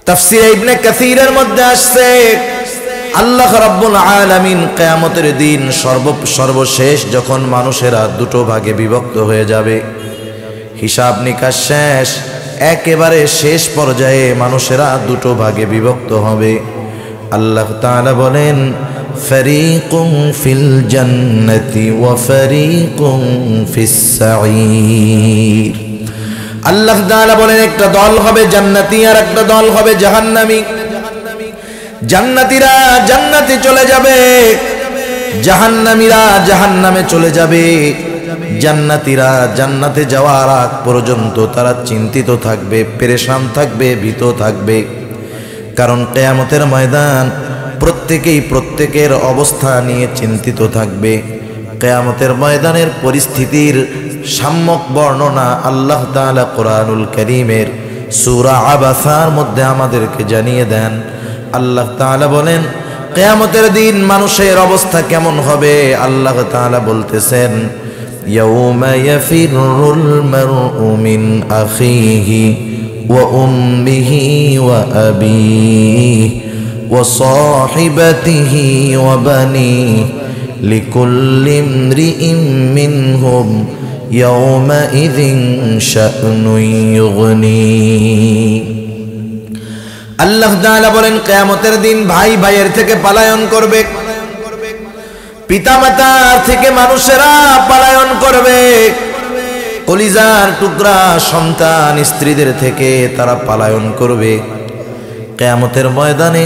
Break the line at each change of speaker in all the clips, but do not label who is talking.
তাফসীর ইবনে কাসীরের মধ্যে আসছে আল্লাহ রাব্বুল আলামিন কিয়ামতের দিন সর্বশেষ যখন মানুষেরা দুটো ভাগে বিভক্ত হয়ে যাবে, হিসাব নিকাশ শেষ, একেবারে শেষ পর্যায়ে মানুষেরা দুটো ভাগে বিভক্ত হবে। আল্লাহ তাআলা বলেন ফারীকুন ফিল জান্নাতি ওয়া ফারীকুন ফিস সাঈর। আল্লাহ তাআলা বলেন একটা দল হবে জান্নাতি আর একটা দল হবে জাহান্নামী। জান্নাতীরা জান্নাতে চলে যাবে, জাহান্নামীরা জাহান্নামে চলে যাবে। জান্নাতীরা জান্নাতে যাওয়ার আগ পর্যন্ত তারা চিন্তিত থাকবে, পেরেশান থাকবে, ভীত থাকবে। কারণ কিয়ামতের ময়দান প্রত্যেকেই প্রত্যেকের অবস্থা নিয়ে চিন্তিত থাকবে। কিয়ামতের ময়দানের পরিস্থিতির সম্যক বর্ণনা আল্লাহ তাআলা কোরআনুল কারীমের সূরা আবাসার মধ্যে আমাদেরকে জানিয়ে দেন। আল্লাহ তাআলা বলেন কিয়ামতের দিন মানুষের অবস্থা কেমন হবে। আল্লাহ তাআলা বলতেছেন ইয়াউমা ইয়াফিরুল মারউ মিন আখিহি ওয়া উম্মিহি ওয়া আবিহি ওয়া সাহিবাতিহি ওয়া বানিহি লিকুল্লি ইমরিইন মিনহুম ইয়াউমাইযিন শা'নুন ইউগনিহি। আল্লাহ তাআলা বলেন কিয়ামতের দিন ভাই ভাইয়ের থেকে পলায়ন করবে, পিতামাতা থেকে মানুষেরা পলায়ন করবে, কলিজার টুকরা সন্তান স্ত্রীদের থেকে তারা পলায়ন করবে। কিয়ামতের ময়দানে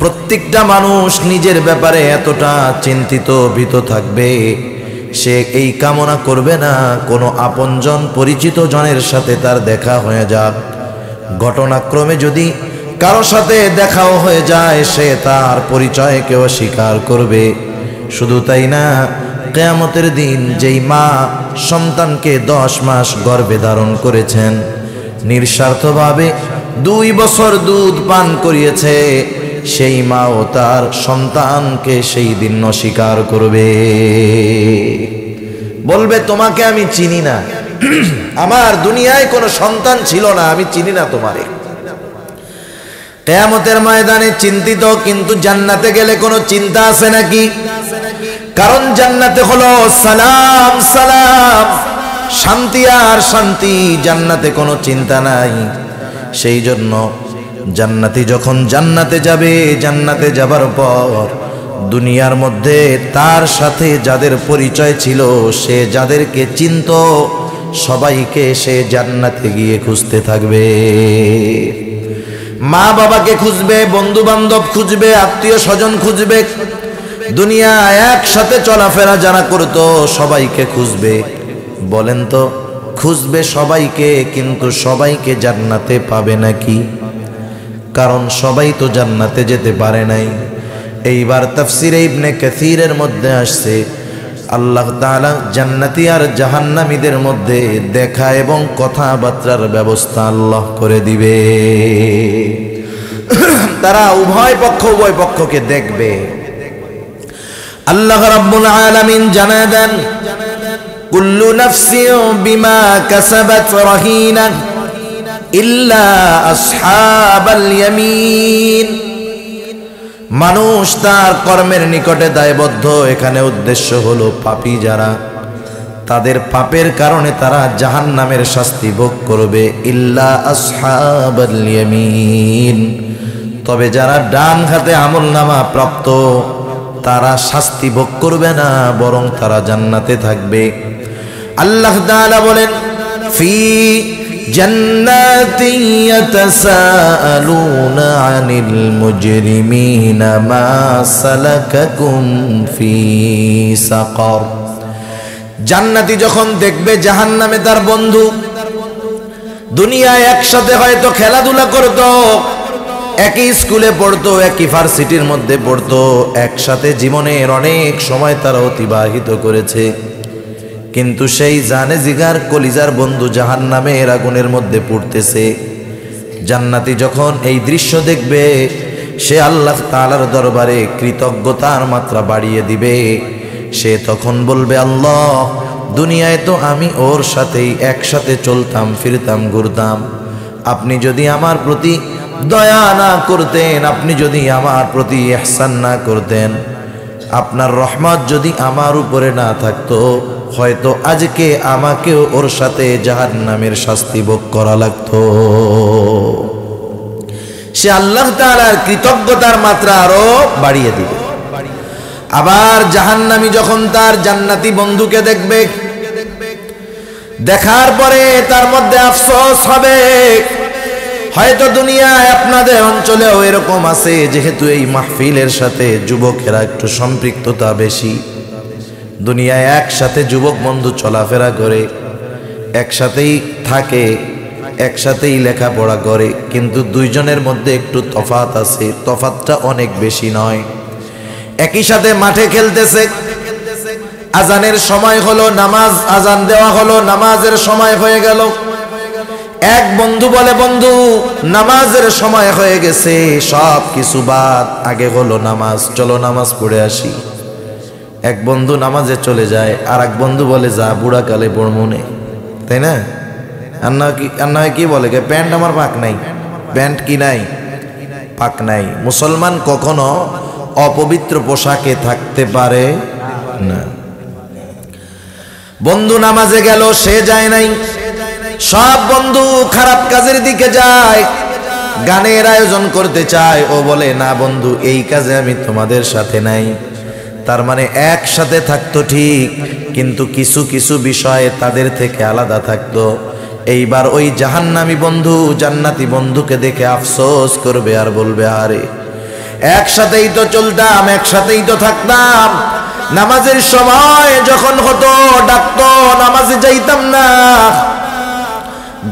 প্রত্যেকটা মানুষ নিজের ব্যাপারে এতটা চিন্তিত ভীত থাকবে, সে এই কামনা করবে না কোনো আপনজন পরিচিত জনের সাথে তার দেখা হয়ে যাক। ঘটনাক্রমে যদি কারো সাথে দেখাও হয়ে যায় সে তার পরিচয়কে অস্বীকার করবে। শুধু তাই না, কিয়ামতের দিন যেই মা সন্তানকে 10 মাস গর্ভে ধারণ করেছেন, নিঃস্বার্থভাবে 2 বছর দুধ পান করিয়েছে, সেই মাও তার সন্তানকে সেই দিন অস্বীকার করবে। বলবে তোমাকে আমি চিনি না, আমার দুনিয়ায় কোনো সন্তান ছিল না, আমি চিনি না তোমারে। কিয়ামতের ময়দানে চিন্তিত, কিন্তু জান্নাতে গেলে কোনো চিন্তা আছে নাকি? কারণ জান্নাতে হলো সালাম সালাম, শান্তি আর শান্তি, জান্নাতে কোনো চিন্তা নাই। সেই জন্য জান্নাতি যখন জান্নাতে যাবে, জান্নাতে যাবার পর দুনিয়ার মধ্যে তার সাথে যাদের পরিচয় ছিল, সে যাদেরকে চিনত সবাইকে সে জান্নাতে গিয়ে খুঁজতে থাকবে। মা বাবাকে খুঁজবে, বন্ধু বান্ধব খুঁজবে, আত্মীয় স্বজন খুঁজবে, দুনিয়া একসাথে চলাফেরা যারা করতো সবাইকে খুঁজবে। বলেন তো, খুঁজবে সবাইকে, কিন্তু সবাইকে জান্নাতে পাবে নাকি? কারণ সবাই তো জান্নাতে যেতে পারে নাই। এইবার তাফসীরে ইবনে কাসীরের মধ্যে আসছে আল্লাহ তাআলা জান্নাতি আর জাহান্নামীদের মধ্যে দেখা এবং কথাবার্তার ব্যবস্থা আল্লাহ করে দিবে। তারা উভয় পক্ষকে দেখবে। আল্লাহ রাব্বুল আলামিন জানায় দেন কুল্লু নাফসিন বিমা কাসাবাত রাহিনা ইল্লা আসহাবাল ইয়ামিন। মানুষ তার কর্মের নিকটে দায়বদ্ধ। এখানে উদ্দেশ্য হলো পাপী যারা, তাদের পাপের কারণে তারা জাহান্নামের শাস্তি ভোগ করবে। ইল্লা আসহাবাল ইয়ামিন, তবে যারা ডান হাতে আমলনামা প্রাপ্ত তারা শাস্তি ভোগ করবে না, বরং তারা জান্নাতে থাকবে। আল্লাহ তাআলা বলেন ফি জান্নাতি ইয়াতাসাআলুনা আনিল মুজরিমিনা মা সালাকাকুম ফি সাকার। জান্নাতি যখন দেখবে জাহান্নামে তার বন্ধু, দুনিয়ায় একসাথে হয়তো খেলাধুলা করতো, একই স্কুলে পড়তো, একই ভার্সিটির মধ্যে পড়তো, একসাথে জীবনের অনেক সময় তারা অতিবাহিত করেছে, কিন্তু সেই জানে জিগার কলিজার বন্ধু জাহান্নামের আগুনের মধ্যে পড়তেছে। জান্নাতি যখন এই দৃশ্য দেখবে, সে আল্লাহ তাআলার দরবারে কৃতজ্ঞতার মাত্রা বাড়িয়ে দিবে। সে তখন বলবে, আল্লাহ, দুনিয়ায় তো আমি ওর সাথেই একসাথে চলতাম, ফিরতাম, ঘুরতাম, আপনি যদি আমার প্রতি দয়া না করতেন, আপনি যদি আমার প্রতি ইহসান না করতেন, আপনার রহমত যদি আমার উপরে না থাকতো, হয়তো আজকে আমাকেও ওর সাথে জাহান্নামের শাস্তি ভোগ করা লাগতো। সে আল্লাহ তাআলার কৃতজ্ঞতার মাত্রা আরো বাড়িয়ে দিবে। আবার জাহান্নামী যখন তার জান্নাতি বন্ধুকে দেখবে, দেখার পরে তার মধ্যে আফসোস হবে। হয়তো দুনিয়ায় আপনাদের অঞ্চলেও এরকম আছে, যেহেতু এই মাহফিলের সাথে যুবকেরা একটু সম্পৃক্ততা বেশি, দুনিয়ায় একসাথে যুবক বন্ধু চলাফেরা করে, একসাথেই থাকে, একসাথেই লেখাপড়া করে, কিন্তু দুইজনের মধ্যে একটু তফাৎ আছে। তফাৎটা অনেক বেশি নয়। একই সাথে মাঠে খেলতেছে, আজানের সময় হলো, নামাজ আজান দেওয়া হলো, নামাজের সময় হয়ে গেল। এক বন্ধু বলে, বন্ধু নামাজের সময় হয়ে গেছে, সব কিছু বাদ, আগে হলো নামাজ, চলো নামাজ পড়ে আসি। এক বন্ধু নামাজে চলে যায়, আর এক বন্ধু বলে, যা বুড়া কালে পড়মনে, তাই না? আন্না কি বলে, প্যান্ট আমার পাক নাই, প্যান্ট কি নাই, পাক নাই। মুসলমান কখনো অপবিত্র পোশাকে থাকতে পারে না। বন্ধু নামাজে গেল, সে যায় নাই। সব বন্ধু খারাপ কাজের দিকে যায়, গানের আয়োজন করতে চায়। ও বলে, না বন্ধু, এই কাজে আমি তোমাদের সাথে নাই। তার মানে একসাথে থাকতো ঠিক, কিন্তু কিছু কিছু বিষয়ে তাদের থেকে আলাদা থাকতো। এইবার ওই জাহান্নামী বন্ধু জান্নাতি বন্ধুকে দেখে আফসোস করবে আর বলবে, আরে একসাথেই তো চলতাম, একসাথেই তো থাকতাম, নামাজের সময় যখন হতো ডাকতো, নামাজে যাইতাম না,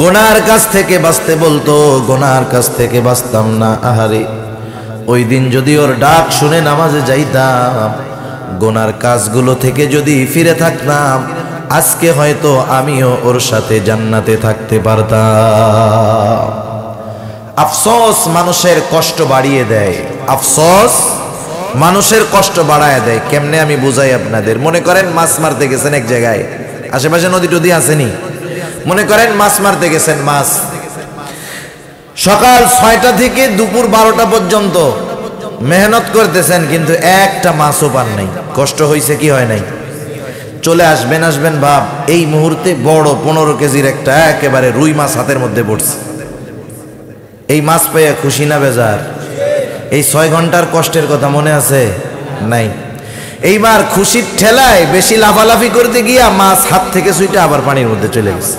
গুনার কাছ থেকে বাঁচতে বলতো, গুনার কাছ থেকে বাঁচতাম না। আহারে, ওই দিন যদি ওর ডাক শুনে নামাজে যাইতাম, গুনার কাজগুলো থেকে যদি ফিরে থাকতাম, আজকে হয়তো আমিও ওর সাথে জান্নাতে থাকতে পারতাম। আফসোস মানুষের কষ্ট বাড়িয়ে দেয়, আফসোস মানুষের কষ্ট বাড়ায় দেয়। কেমনে আমি বুঝাই আপনাদের। মনে করেন মাছ মারতে গেছেন এক জায়গায়, আশেপাশে নদী টদী আসেনি, মনে করেন মাছ মারতে গেছেন, মাছ সকাল 6টা থেকে দুপুর 12টা পর্যন্ত মেহনত করতেছেন, কিন্তু একটা মাছও পান নাই। কষ্ট হয়েছে কি হয় নাই? চলে আসবেন আসবেন ভাব, এই মুহূর্তে বড় 15 কেজির একটা একেবারে রুই মাছ হাতের মধ্যে পড়ছে। এই মাছ পেয়ে খুশি না বেজার? এই 6 ঘন্টার কষ্টের কথা মনে আছে? নাই। এইবার খুশির ঠেলায় বেশি লাফালাফি করতে গিয়া মাছ হাত থেকে ছুটে আবার পানির মধ্যে চলে গেছে।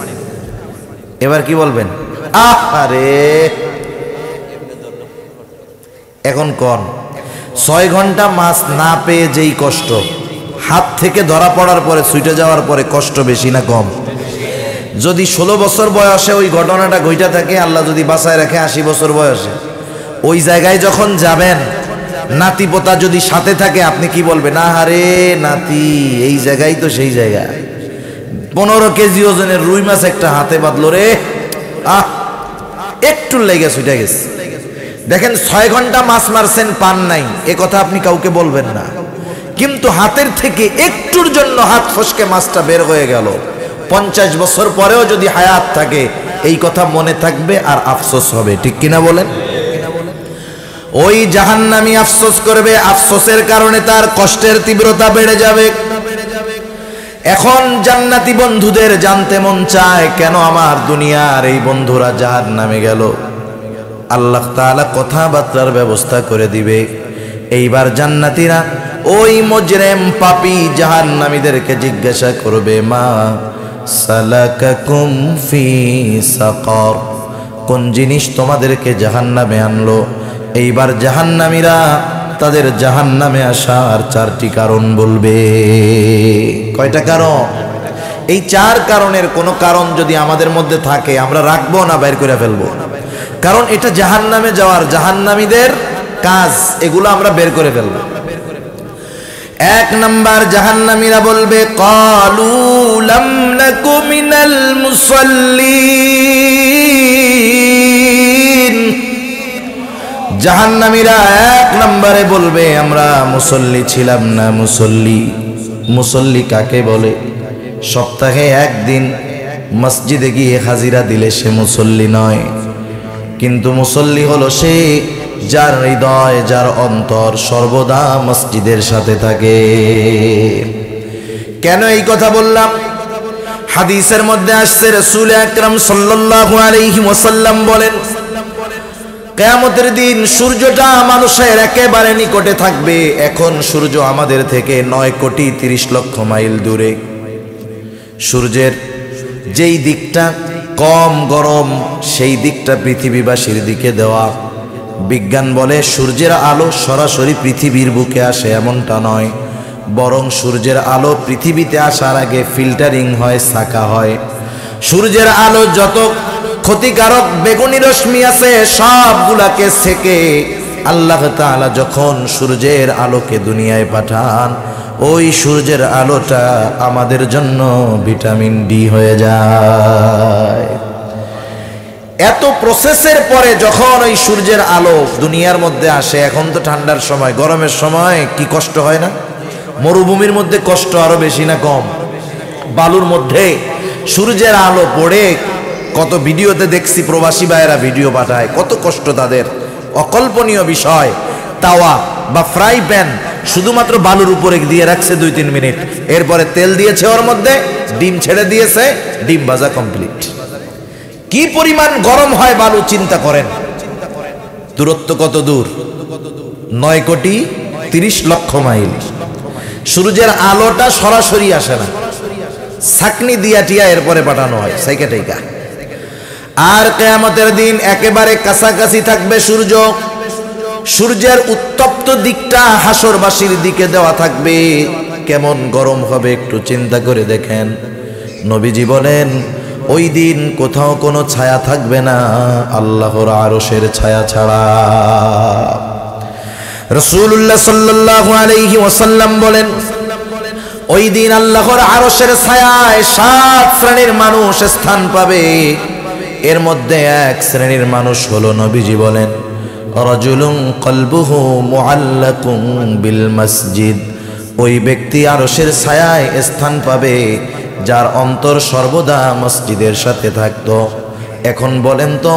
এবার কি বলবেন? আরে এখন কোন 6 ঘন্টা মাছ না পেয়ে যেই কষ্ট, হাত থেকে ধরা পড়ার পরে ছুটে যাওয়ার পরে কষ্ট বেশি না কম? যদি 16 বছর বয়সে ওই ঘটনাটা ঘইটা থাকে, আল্লাহ যদি বাঁচায় রাখে 80 বছর বয়সে, ওই জায়গায় যখন যাবেন, নাতি পোতা যদি সাথে থাকে, আপনি কি বলবেন? আহারে নাতি, এই জায়গায় তো সেই জায়গা, 15 কেজি ওজনের রুই মাছ একটা হাতে বাঁধলো রে, একটু লেগে ছুটে গেছে। দেখেন 6 ঘন্টা মাছ মারছেন, পান নাই, এ কথা আপনি কাউকে বলবেন না, কিন্তু হাতের থেকে একটুর জন্য হাত ফসকে মাছটা বের হয়ে গেল। 50 বছর পরেও যদি হায়াত থাকে, এই কথা মনে থাকবে আর আফসোস হবে, ঠিক কিনা বলেন? ওই জাহান্নামী আফসোস করবে, আফসোসের কারণে তার কষ্টের তীব্রতা বেড়ে যাবে। এখন জান্নাতি বন্ধুদের জানতে মন চায়, কেন আমার দুনিয়ার এই বন্ধুরা জাহান্নামে গেল? আল্লাহ তাআলা কথাবার্তার ব্যবস্থা করে দিবে। এইবার জান্নাতীরা ওই মুজরিম পাপী জাহান্নামীদেরকে জিজ্ঞাসা করবে, মা সালাকাকুম ফি সাকার, কোন জিনিস তোমাদেরকে জাহান্নামে আনলো? এইবার জাহান্নামীরা তাদের জাহান্নামে আসার 4টি কারণ বলবে। কয়টা কারণ? এই 4 কারণের কোনো কারণ যদি আমাদের মধ্যে থাকে, আমরা রাখবো না বাইর করে ফেলবো? কারণ এটা জাহান্নামে যাওয়ার, জাহান্নামীদের কাজ, এগুলো আমরা বের করে ফেলবো। 1 নাম্বার, জাহান্নামীরা বলবে, ক্বালু লাম নাকু মিনাল মুসাল্লিন। জাহান্নামীরা 1 নম্বরে বলবে, আমরা মুসল্লি ছিলাম না। মুসল্লি, মুসল্লি কাকে বলে? সপ্তাহে 1 দিন মসজিদে গিয়ে হাজিরা দিলে সে মুসল্লি নয়। কিন্তু মুসল্লি হলো সে যার হৃদয়, যার অন্তর সর্বদা মসজিদের সাথে থাকে। কেন এই কথা বললাম? হাদিসের মধ্যে আসছে রাসূল আকরাম সাল্লাল্লাহু আলাইহি ওয়াসাল্লাম বলেন, কিয়ামতের দিন সূর্যটা মানুষের একেবারে নিকটে থাকবে। এখন সূর্য আমাদের থেকে 9,30,00,000 মাইল দূরে। সূর্যের যেই দিকটা কম গরম সেই দিকটা পৃথিবীবাসীর দিকে দেওয়া। বিজ্ঞান বলে সূর্যের আলো সরাসরি পৃথিবীর বুকে আসে এমনটা নয়, বরং সূর্যের আলো পৃথিবীতে আসার আগে ফিল্টারিং হয়, ছাঁকা হয়। সূর্যের আলো যত ক্ষতিকারক বেগুনি রশ্মি আছে সবগুলাকে ছেকে আল্লাহ তাআলা যখন সূর্যের আলোকে দুনিয়ায় পাঠান, ওই সূর্যের আলোটা আমাদের জন্য ভিটামিন ডি হয়ে যায়। এত প্রসেসের পরে যখন ওই সূর্যের আলো দুনিয়ার মধ্যে আসে, এখন তো ঠান্ডার সময়, গরমের সময় কি কষ্ট হয় না? মরুভূমির মধ্যে কষ্ট আরো বেশি না কম? বালুর মধ্যে সূর্যের আলো পড়ে কত ভিডিওতে দেখছি, প্রবাসী ভাইয়েরা ভিডিও পাঠায়, কত কষ্ট তাদের, অকল্পনীয় বিষয়। তাওয়া বা ফ্রাই প্যান শুধুমাত্র বালুর উপরে দিয়ে রাখছে 2-3 মিনিট, এরপরে তেল দিয়েছে, ওর মধ্যে ডিম ছেড়ে দিয়েছে, ডিম ভাজা কমপ্লিট। কি পরিমাণ গরম হয় বালু চিন্তা করেন। দূরত্ব কত দূর? 9,30,00,000 মাইল। সূর্যের আলোটা সরাসরি আসে না, ছাকনি দিয়া টিয়া এরপরে পাঠানো হয় সাইকা টাইকা। আর কিয়ামতের দিন একেবারে কাছাকাছি থাকবে সূর্য। সূর্যের উত্তপ্ত দিকটা হাসরবাসীর দিকে দেওয়া থাকবে। কেমন গরম হবে একটু চিন্তা করে দেখেন। নবীজি বলেন ওই দিন কোথাও কোনো ছায়া থাকবে না আল্লাহর আরশের ছায়া ছাড়া। রাসূলুল্লাহ সাল্লাল্লাহু আলাইহি ওয়াসাল্লাম বলেন ওই দিন আল্লাহর আরশের ছায়ায় 7 শ্রেণীর মানুষ স্থান পাবে। এর মধ্যে এক শ্রেণীর মানুষ হলো, নবীজি বলেন, রাজুলুন কলবুহু মুআল্লাকুন বিল মসজিদ। ওই ব্যক্তি আরশের ছায়ায় স্থান পাবে যার অন্তর সর্বদা মসজিদের সাথে থাকতো। এখন বলেন তো,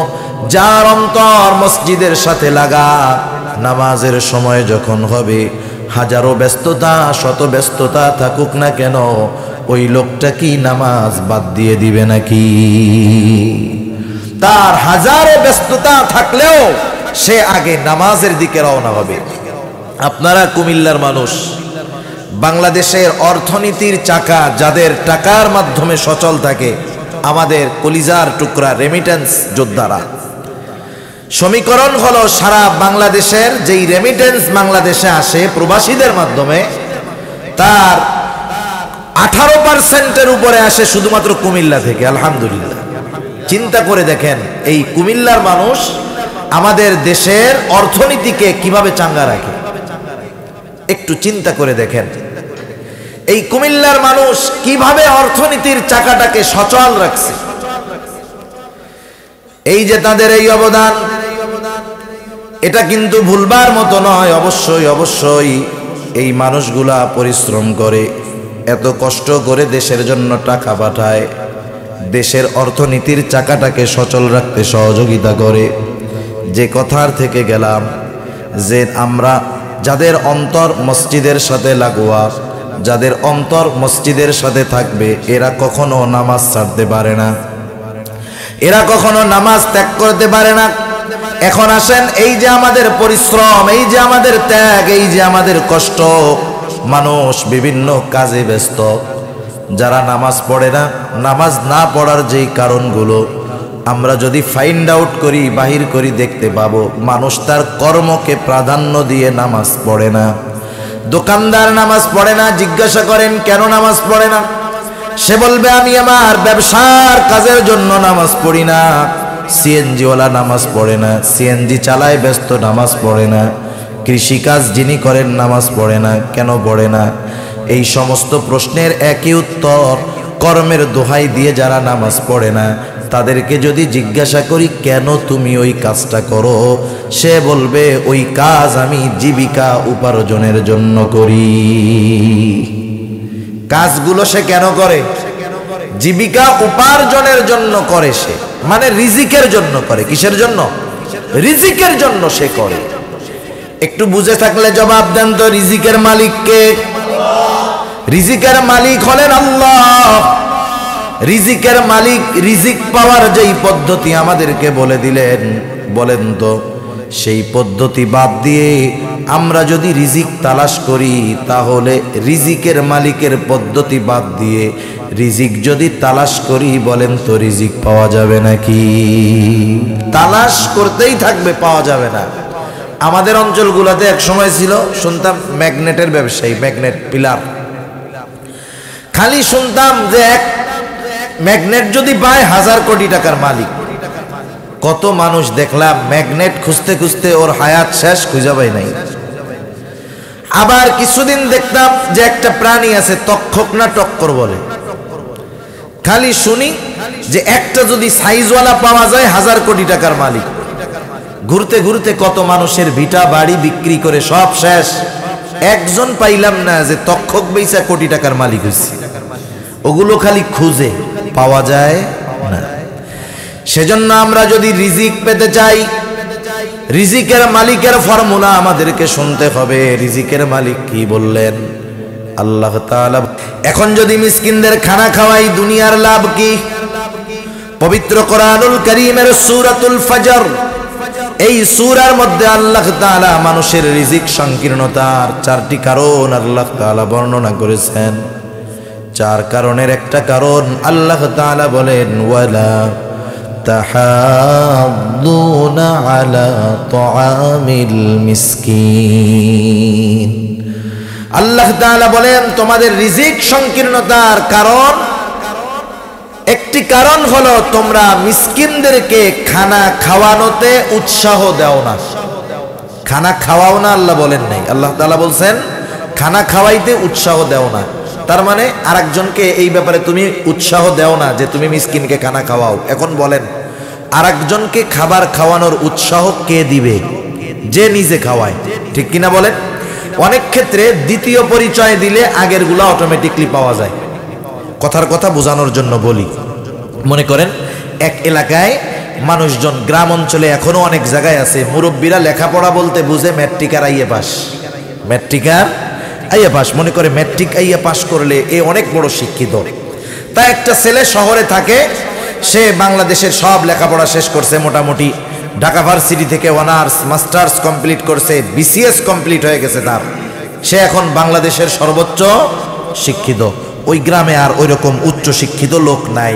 যার অন্তর মসজিদের সাথে লাগা, নামাজের সময় যখন হবে, হাজারো ব্যস্ততা, শত ব্যস্ততা থাকুক না কেন, ওই লোকটা কি নামাজ বাদ দিয়ে দিবে নাকি? তার হাজারো ব্যস্ততা থাকলেও সে আগে নামাজের দিকে রওনা হবে। আপনারা কুমিল্লার মানুষ, বাংলাদেশের অর্থনীতির চাকা যাদের টাকার মাধ্যমে সচল থাকে, আমাদের কলিজার টুকরা রেমিটেন্স যোদ্ধারা। সমীকরণ হলো সারা বাংলাদেশের যেই রেমিটেন্স বাংলাদেশে আসে প্রবাসীদের মাধ্যমে, তার 18%-এর উপরে আসে শুধুমাত্র কুমিল্লা থেকে। আলহামদুলিল্লাহ। চিন্তা করে দেখেন এই কুমিল্লার মানুষ আমাদের দেশের অর্থনীতিকে কিভাবে চাঙ্গা রাখে, একটু চিন্তা করে দেখেন। এই কুমিল্লার মানুষ কিভাবে অর্থনীতির চাকাটাকে সচল রাখছে। এই যে তাদের এই অবদান, এটা কিন্তু ভুলবার মতো নয়। অবশ্যই অবশ্যই এই মানুষগুলা পরিশ্রম করে, এত কষ্ট করে দেশের জন্য টাকা পাঠায়, দেশের অর্থনীতির চাকাটাকে সচল রাখতে সহযোগিতা করে। যে কথার থেকে গেলাম যে আমরা যাদের অন্তর মসজিদের সাথে লাগোয়া, যাদের অন্তর মসজিদের সাথে থাকবে, এরা কখনো নামাজ ছাড়তে পারে না, এরা কখনো নামাজ ত্যাগ করতে পারে না। এখন আসেন, এই যে আমাদের পরিশ্রম, এই যে আমাদের ত্যাগ, এই যে আমাদের কষ্ট, মানুষ বিভিন্ন কাজে ব্যস্ত, যারা নামাজ পড়ে না, নামাজ না পড়ার যেই কারণগুলো আমরা যদি ফাইন্ড আউট করি, বাহির করি, দেখতে পাবো মানুষ তার কর্মকে প্রাধান্য দিয়ে নামাজ পড়ে না। দোকানদার নামাজ পড়ে না, জিজ্ঞাসা করেন কেন নামাজ পড়ে না, সে বলবে আমি আমার ব্যবসার কাজের জন্য নামাজ পড়ি না। সিএনজিওয়ালা নামাজ পড়ে না, সিএনজি চালায় ব্যস্ত, নামাজ পড়ে না। কৃষিকাজ যিনি করেন নামাজ পড়ে না, কেন পড়ে না? এই সমস্ত প্রশ্নের একই উত্তর, কর্মের দোহাই দিয়ে যারা নামাজ পড়ে না তাদেরকে যদি জিজ্ঞাসা করি কেন তুমি ওই কাজটা করো, সে বলবে ওই কাজ আমি জীবিকা উপার্জনের জন্য করি। কাজগুলো সে কেন করে? জীবিকা উপার্জনের জন্য করে, সে মানে রিজিকের জন্য করে। কিসের জন্য? রিজিকের জন্য সে করে। একটু বুঝে থাকলে জবাব দেন তো, রিজিকের মালিক কে? রিজিকের মালিক হলেন আল্লাহ। রিজিকের মালিক রিজিক পাওয়ার যেই পদ্ধতি আমাদেরকে বলে দিলেন, বলেন তো সেই পদ্ধতি বাদ দিয়ে আমরা যদি রিজিক তালাশ করি, তাহলে রিজিকের মালিকের পদ্ধতি বাদ দিয়ে রিজিক যদি তালাশ করি, বলেন তো রিজিক পাওয়া যাবে নাকি? তালাশ করতেই থাকবে, পাওয়া যাবে না। আমাদের অঞ্চলগুলোতে এক সময় ছিল, শুনতাম ম্যাগনেটের ব্যবসায়ী, ম্যাগনেট পিলার। খালি শুনতাম যে এক ম্যাগনেট যদি পায় 1000 কোটি টাকার মালিক। কত মানুষ দেখলাম ম্যাগনেট খুঁজতে খুঁজতে ওর হায়াত শেষ, খুঁজে পাই নাই। আবার কিছুদিন দেখতাম যে একটা প্রাণী আছে, তক্ষক না টক্কর বলে, খালি শুনি যে একটা যদি সাইজওয়ালা পাওয়া যায় 1000 কোটি টাকার মালিক। ঘুরতে ঘুরতে কত মানুষের ভিটা বাড়ি বিক্রি করে সব শেষ, একজন পাইলাম না যে তক্ষক বেচা কোটি টাকার মালিক হয়েছে। ওগুলো খালি খুঁজে, পাওয়া যায় না। সেজন্য আমরা যদি রিজিক পেতে চাই, রিজিকের মালিকের ফর্মুলা আমাদেরকে শুনতে হবে। রিজিকের মালিক কি বললেন? আল্লাহ তাআলা। এখন যদি মিসকিনদের খানা খাওয়াই, দুনিয়ার লাভ কি? পবিত্র কোরআনুল কারীমের সূরাতুল ফজর, এই সূরার মধ্যে আল্লাহ তাআলা মানুষের রিজিক সংকীর্ণতার 4টি কারণ আল্লাহ তাআলা বর্ণনা করেছেন। 4 কারণের একটা কারণ আল্লাহ তাআলা বলেন, ওয়ালা তাহাদ্দুনা আলা তুআমিল মিসকিন। আল্লাহ তাআলা বলেন তোমাদের রিজিক সংকীর্ণতার কারণ, একটি কারণ হলো তোমরা মিসকিনদেরকে খানা খাওয়ানোতে উৎসাহ দাও না। খানা খাওয়াও না আল্লাহ বলেন নাই, আল্লাহ তাআলা বলছেন খানা খাওয়াইতে উৎসাহ দাও না। তার মানে আরেকজনকে এই ব্যাপারে তুমি উৎসাহ দাও না যে তুমি মিসকিনকে খানা খাওয়াও। এখন বলেন আরেকজনকে খাবার খাওয়ানোর উৎসাহ কে দিবে? যে নিজে খাওয়ায়, ঠিক কিনা বলেন? অনেক ক্ষেত্রে দ্বিতীয় পরিচয় দিলে আগেরগুলা অটোমেটিকলি পাওয়া যায়। কথার কথা বোঝানোর জন্য বলি, মনে করেন এক এলাকায় মানুষজন, গ্রাম অঞ্চলে এখনো অনেক জায়গায় আছে, মুরব্বীরা লেখাপড়া বলতে বুঝে ম্যাট্রিক আর আইএ পাস, ম্যাট্রিক আর আইএ পাস মনে করে ম্যাট্রিক আইএ পাস করলে এ অনেক বড় শিক্ষিত। তা একটা ছেলে শহরে থাকে, সে বাংলাদেশের সব লেখাপড়া শেষ করছে, মোটামুটি ঢাকা ভার্সিটি থেকে অনার্স মাস্টার্স কমপ্লিট করছে, বিসিএস কমপ্লিট হয়ে গেছে তার। সে এখন বাংলাদেশের সর্বোচ্চ শিক্ষিত। ওই গ্রামে আর ওই রকম উচ্চ শিক্ষিত লোক নাই।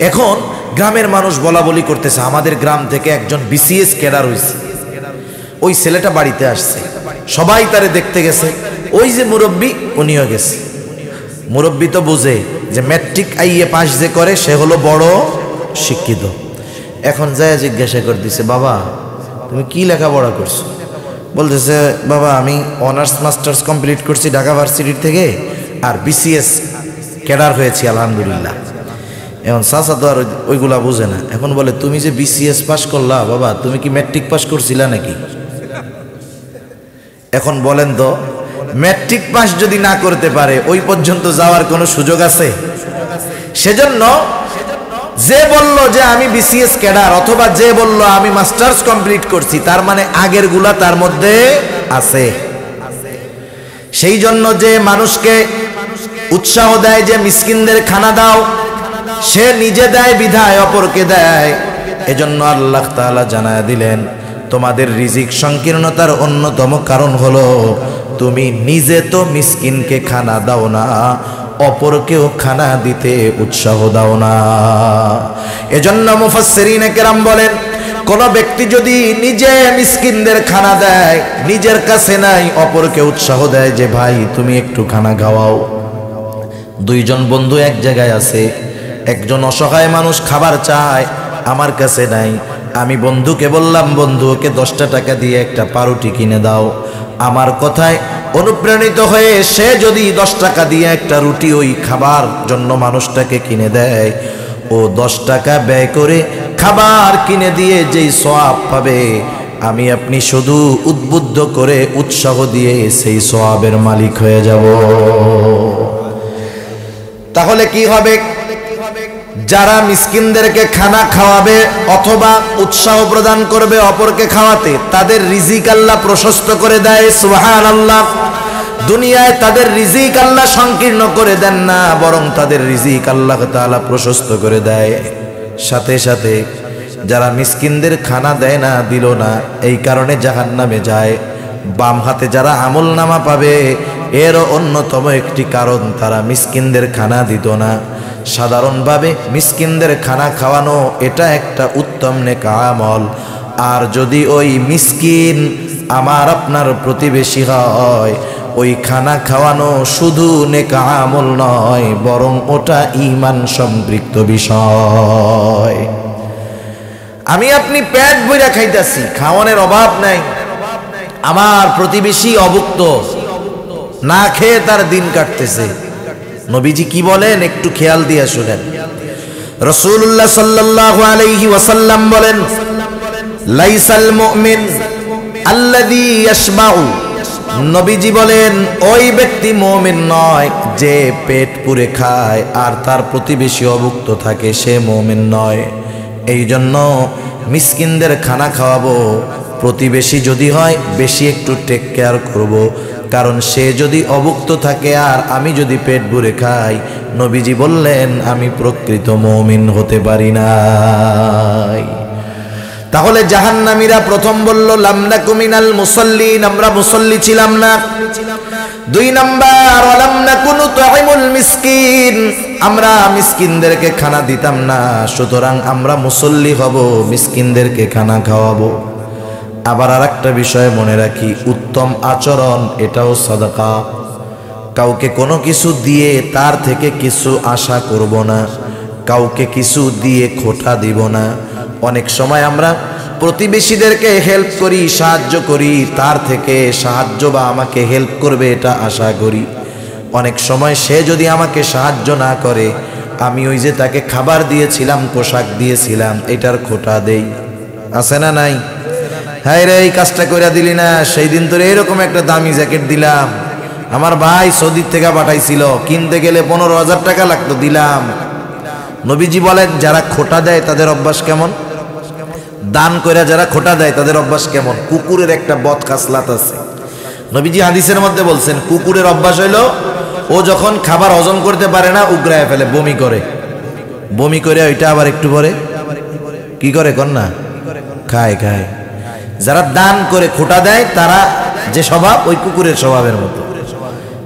এখন গ্রামের মানুষ বলা বলি করতেছে আমাদের গ্রাম থেকে একজন বিসিএস ক্যাডার হয়েছে। ওই ছেলেটা বাড়িতে আসছে, সবাই তারে দেখতে গেছে। ওই যে মুরব্বী, উনিও গেছে। মুরব্বী তো বুঝে যে ম্যাট্রিক আইএ পাস যে করে সে হলো বড় শিক্ষিত। এখন যায় জিজ্ঞাসা করতেছে, বাবা তুমি কি লেখাপড়া করছো? বলতেছে, বাবা আমি অনার্স মাস্টার্স কমপ্লিট করছি ঢাকা ভার্সিটি থেকে, আর বিসিএস ক্যাডার হয়েছি আলহামদুলিল্লাহ। এখন চাচা তো আর ওইগুলা বুঝে না। এখন বলে, তুমি যে বিসিএস পাস করলা, বাবা তুমি কি ম্যাট্রিক পাস করছিলা নাকি? এখন বলেন তো, ম্যাট্রিক পাস যদি না করতে পারে ওই পর্যন্ত যাওয়ার কোনো সুযোগ আছে? সেজন্য যে বলল যে আমি বিসিএস ক্যাডার, অথবা যে বলল আমি মাস্টার্স কমপ্লিট করছি, তার মানে আগের গুলা তার মধ্যে আছে। সেই জন্য যে মানুষকে উৎসাহ দেয় যে মিসকিনদের খানা দাও, সে নিজে দেয় বিধায় অপরকে দেয়। এজন্য আল্লাহ তাআলা জানায় দিলেন তোমাদের রিজিক সংকীর্ণতার অন্যতম কারণ হলো তুমি নিজে তো মিসকিনকে খানা দাও না, অপরকেও খানা দিতে উৎসাহ দাও না। এজন্য মুফাসসিরিনে কেরাম বলেন, কোন ব্যক্তি যদি নিজে মিসকিনদের খানা দেয়, নিজের কাছে নাই, অপরকে উৎসাহ দেয় যে ভাই তুমি একটু খানা খাওয়াও। দুইজন বন্ধু এক জায়গায় আছে, একজন অসহায় মানুষ খাবার চায়, আমার কাছে নাই। আমি বন্ধুকে বললাম, বন্ধুকে 10টা টাকা দিয়ে একটা পাউরুটি কিনে দাও। আমার কথায় অনুপ্রাণিত হয়ে সে যদি 10 টাকা দিয়ে একটা রুটি ওই খাবার জন্য মানুষটাকে কিনে দেয়, ও 10 টাকা ব্যয় করে খাবার কিনে দিয়ে যেই সওয়াব পাবে, আমি আপনি শুধু উদ্বুদ্ধ করে উৎসাহ দিয়ে সেই সওয়াবের মালিক হয়ে যাব। তাহলে কি হবে? যারা মিসকিনদেরকে খানা খাওয়াবে অথবা উৎসাহ প্রদান করবে অপরকে খাওয়াতে, তাদের রিজিক আল্লাহ প্রশস্ত করে দেয়। সুবহানাল্লাহ। দুনিয়ায় তাদের রিজিক আল্লাহ সংকীর্ণ করে দেন না, বরং তাদের রিজিক আল্লাহ তাআলা প্রশস্ত করে দেয়। সাথে সাথে যারা মিসকিনদের খানা দেয় না, দিল না, এই কারণে জাহান্নামে যায়। বাম হাতে যারা আমল নামা পাবে, এরও অন্যতম একটি কারণ তারা মিসকিনদের খানা দিত না। সাধারণভাবে মিসকিনদের খানা খাওয়ানো এটা একটা উত্তম নেক আমল। আর যদি ওই মিসকিন আমার আপনার প্রতিবেশী হয়, ওই খানা খাওয়ানো শুধু নেক আমল নয়, বরং ওটা ঈমান সম্পৃক্ত বিষয়। আমি আপনি পেট ভরে খাইতেছি, খাওয়ানোর অভাব নাই, আমার প্রতিবেশী অভুক্ত, না খেয়ে তার দিন কাটতেছে। নবীজি কি বলেন একটু খেয়াল দিয়ে শুনেন। রাসূলুল্লাহ সাল্লাল্লাহু আলাইহি ওয়াসাল্লাম বলেন, লাইসাল মুমিন আল্লাযী ইয়াশবাউ, নবীজি বলেন ওই ব্যক্তি মুমিন নয় যে পেট পুরে খায় আর তার প্রতিবেশী অভুক্ত থাকে, সে মুমিন নয়। এই জন্য মিসকিনদের খানা খাওয়াবো, প্রতিবেশী যদি হয় বেশি একটু টেক কেয়ার করব, কারণ সে যদি অভুক্ত থাকে আর আমি যদি পেট ভরে খাই, নবীজি বললেন আমি প্রকৃত মুমিন হতে পারি নাই। তাহলে জাহান্নামীরা প্রথম বলল লাম নাকু মিনাল মুসাল্লিন, আমরা মুসল্লি ছিলাম না। 2 নাম্বার ওয়ালাম নাকু নুতঈমুল মিসকিন, আমরা মিসকিনদেরকে খানা দিতাম না, সুতরাং আমরা মুসল্লি হব, মিসকিনদেরকে খানা খাওয়াবো। আবার আরেকটা বিষয় মনে রাখি, উত্তম আচরণ এটাও সাদাকা। কাউকে কোনো কিছু দিয়ে তার থেকে কিছু আশা করব না, কাউকে কিছু দিয়ে খোটা দিব না। অনেক সময় আমরা প্রতিবেশীদেরকে হেল্প করি, সাহায্য করি, তার থেকে সাহায্য বা আমাকে হেল্প করবে এটা আশা করি। অনেক সময় সে যদি আমাকে সাহায্য না করে, আমি ওই যে তাকে খাবার দিয়েছিলাম, পোশাক দিয়েছিলাম, এটার খোটা দেই। আছে না নাই? হ্যাঁ রে, এই কাজটা করে দিলি না, সেই দিন তোর এরকম একটা দামি জ্যাকেট দিলাম, আমার ভাই সৌদির থেকে পাঠাইছিল, কিনতে গেলে 15,000 টাকা লাগতো, দিলাম। নবীজি বলেন যারা খোটা দেয় তাদের অভ্যাস কেমন? দান করে যারা খোটা দেয় তাদের অভ্যাস কেমন? কুকুরের একটা বদ খাসলাত আছে। নবীজি হাদিসের মধ্যে বলছেন কুকুরের অভ্যাস হইলো ও যখন খাবার হজম করতে পারে না উগরায় ফেলে, বমি করে, বমি করে ওইটা আবার একটু পরে কি করে কন্যা খায় খায়। যারা দান করে খোটা দেয় তারা যে স্বভাব, ওই কুকুরের স্বভাবের মতো।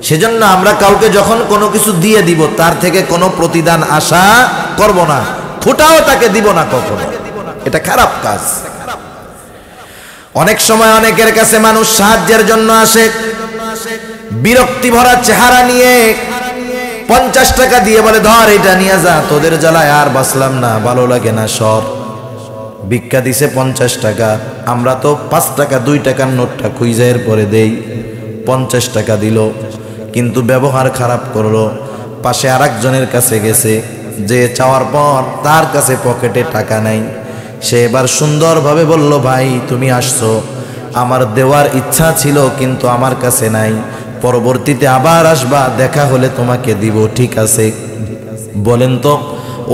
সেজন্য আমরা কাউকে যখন কোনো কিছু দিয়ে দিব, তার থেকে কোনো প্রতিদান আশা করব না, খোটাও তাকে দিব না কখনো, এটা খারাপ কাজ। অনেক সময় অনেকের কাছে মানুষ সাহায্যের জন্য আসে, বিরক্তি ভরা চেহারা নিয়ে 50 টাকা দিয়ে বলে ধর এটা নিয়ে যা, তোদের জ্বালায় আর বাঁচলাম না, ভালো লাগে না, সর। ভিক্ষা দিছে 50 টাকা, আমরা তো 5 টাকা 2 টাকার নোটটা খুঁজের পরে দেই। 50 টাকা দিল, কিন্তু ব্যবহার খারাপ করলো। পাশে আরেকজনের কাছে গেছে, যে চাওয়ার পর তার কাছে পকেটে টাকা নাই। সে এবার সুন্দরভাবে বলল, ভাই তুমি আসছো, আমার দেওয়ার ইচ্ছা ছিল কিন্তু আমার কাছে নাই, পরবর্তীতে আবার আসবা, দেখা হলে তোমাকে দিব, ঠিক আছে? বলেন তো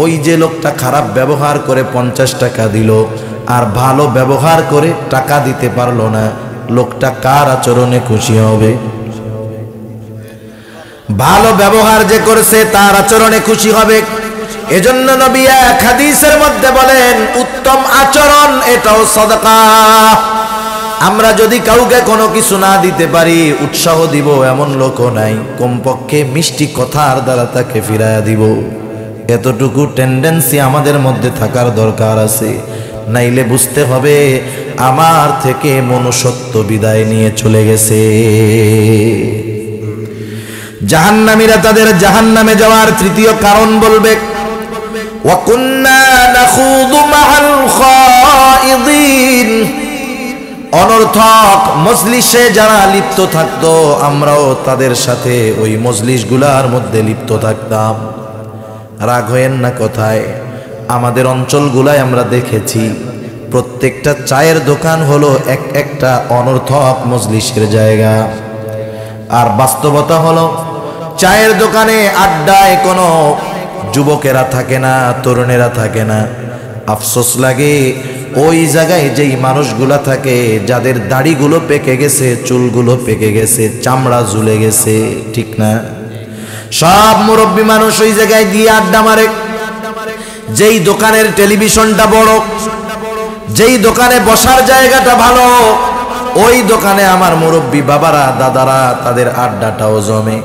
ওই যে লোকটা খারাপ ব্যবহার করে 50 টাকা দিল আর ভালো ব্যবহার করে টাকা দিতে পারলো না, লোকটা কার আচরণে খুশি হবে? ভালো ব্যবহার যে করেছে তার আচরণে খুশি হবে। এজন্য নবী এক হাদিসের মধ্যে বলেন উত্তম আচরণ এটাও সাদাকা। আমরা যদি কাউকে কোনো কিছু না দিতে পারি, উৎসাহ দিব এমন লোকও নাই, কমপক্ষে মিষ্টি কথার দ্বারা তাকে ফিরাইয়া দিব, এতটুকু টেন্ডেন্সি আমাদের মধ্যে থাকার দরকার আছে। নাইলে বুঝতে হবে আমার থেকে মনুষ্যত্ব বিদায় নিয়ে চলে গেছে। জাহান্নামীরা তাদের জাহান্নামে যাওয়ার তৃতীয় কারণ বলবে, ওয়া কুন্না নাখুযু মা'আল খায়িদিন, অনর্থক মজলিসে যারা লিপ্ত থাকতো আমরাও তাদের সাথে ওই মজলিসগুলার মধ্যে লিপ্ত থাকতাম। রাগ হয়েন না কথায়, আমাদের অঞ্চলগুলায় আমরা দেখেছি প্রত্যেকটা চায়ের দোকান হলো একটা অনর্থক মজলিসের জায়গা। আর বাস্তবতা হলো চায়ের দোকানে আড্ডায় কোনো যুবকেরা থাকে না, তরুণেরা থাকে না। আফসোস লাগে ওই জায়গায় যেই মানুষগুলা থাকে যাদের দাড়িগুলো পেকে গেছে, চুলগুলো পেকে গেছে, চামড়া ঝুলে গেছে, ঠিক না? সব মুরব্বী মানুষ ওই জায়গায় দিয়ে আড্ডা মারে। যেই দোকানের টেলিভিশনটা বড়, যেই দোকানে বসার জায়গাটা ভালো, ওই দোকানে আমার মুরব্বী বাবারা, দাদারা তাদের আড্ডাটাও জমে।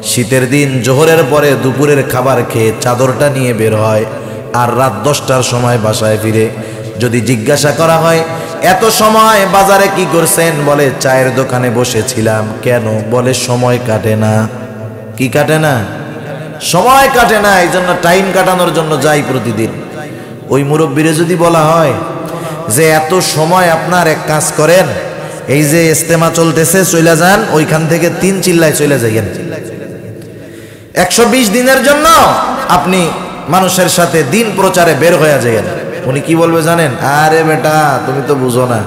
শীতের দিন জোহরের পরে দুপুরের খাবার খেয়ে চাদরটা নিয়ে বের হয়, আর রাত 10টার সময় বাসায় ফিরে। যদি জিজ্ঞাসা করা হয় এত সময় বাজারে কি করছেন, বলে চায়ের দোকানে বসেছিলাম। কেন? বলে সময় কাটে না। কি কাটে না? সময় কাটে না, এই জন্য টাইম কাটানোর জন্য যাই প্রতিদিন। ওই মুরব্বীরে যদি বলা হয় যে এত সময় আপনার এক কাজ করেন, এই যে ইস্তেমা চলতেছে চলে যান, ওইখান থেকে 3 চিল্লায় চলে যাইয়েন, 120 দিনের জন্য আপনি মানুষের সাথে দিন প্রচারে বের হয়ে যাইয়েন। উনি কি বলবে জানেন? আরে বেটা তুমি তো বুঝো না,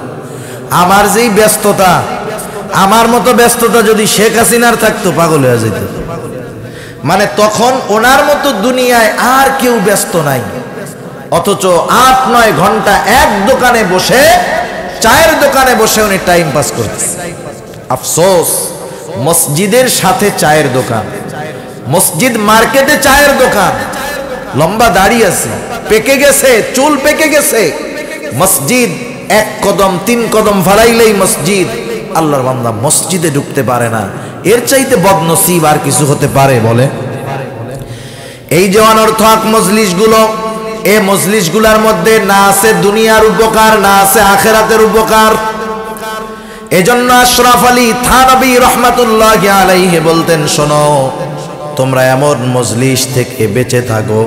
আমার যেই ব্যস্ততা, আমার মতো ব্যস্ততা যদি শেখ হাসিনার থাকতো পাগল হয়ে যেত। মানে তখন ওনার মতো দুনিয়ায় আর কেউ ব্যস্ত নাই, অথচ 8-9 ঘন্টা এক দোকানে বসে, চায়ের দোকানে বসে উনি টাইম পাস করতেছে। আফসোস, মসজিদের সাথে চায়ের দোকান, মসজিদ মার্কেটে চায়ের দোকান, লম্বা দাড়ি আছে, পেকে গেছে, চুল পেকে গেছে। মসজিদ 1 কদম 3 কদম ফালাইলেই মসজিদ। আল্লাহর বান্দা মসজিদে ঢুকতে পারে না। এর চাইতে বদনসিব আর কিছু হতে পারে? বলে। এই যে অনর্থক মজলিসগুলো, এই মজলিসগুলোর মধ্যে না আছে দুনিয়ার উপকার, না আছে আখিরাতের উপকার। এজন্য আশরাফ আলী থানভী রহমাতুল্লাহি আলাইহি বলতেন, শোনো তোমরা এমন মজলিস থেকে বেঁচে থাকো